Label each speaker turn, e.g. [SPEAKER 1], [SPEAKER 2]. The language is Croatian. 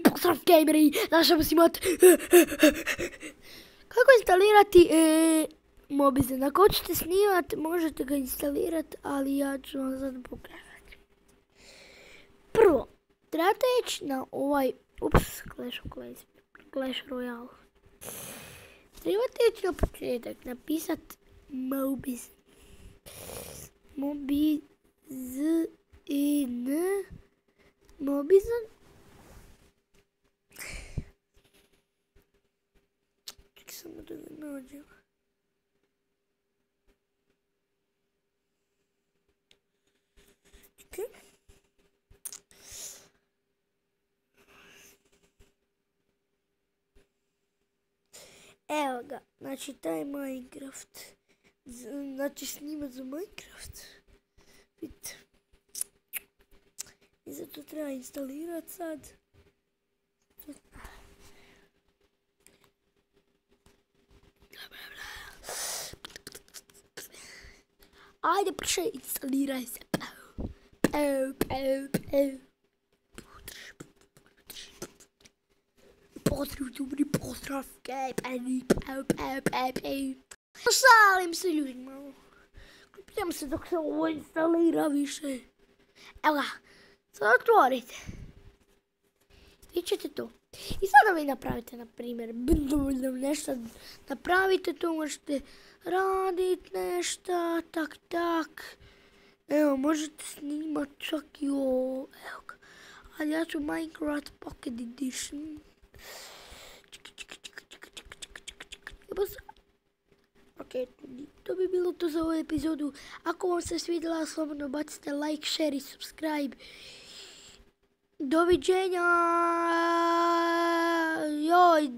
[SPEAKER 1] Pozdrav gameri, danas ćemo imati kako instalirati Mobizen. Ako hoćete snimati, možete ga instalirati, ali ja ću vam sad pokazati. Prvo, trebate ići na ovaj, Clash Royale. Trebate ići na početak, napisati Mobizen. Mobizen. Samo da ga nađem. Evo ga, znači taj Minecraft. Znači snimat za Minecraft. Vidite. I zato treba instalirati sad. Ajde, piše, instaliraj se. Pozdrav, šalim se ljudima. Kupijem se dok se ovo instalira više. Evo ga, sad otvorite. Vi ćete to. I sada vi napravite, na primjer, nešto napravite to, možete raditi nešto, tak. Evo, možete snimati čak i ovo, evo ga. Ali ja ću Minecraft Pocket Edition. Ok, to bi bilo to za ovu epizodu. Ako vam se svidjela, slobodno bacite like, share i subscribe. Doviđenja! Joj!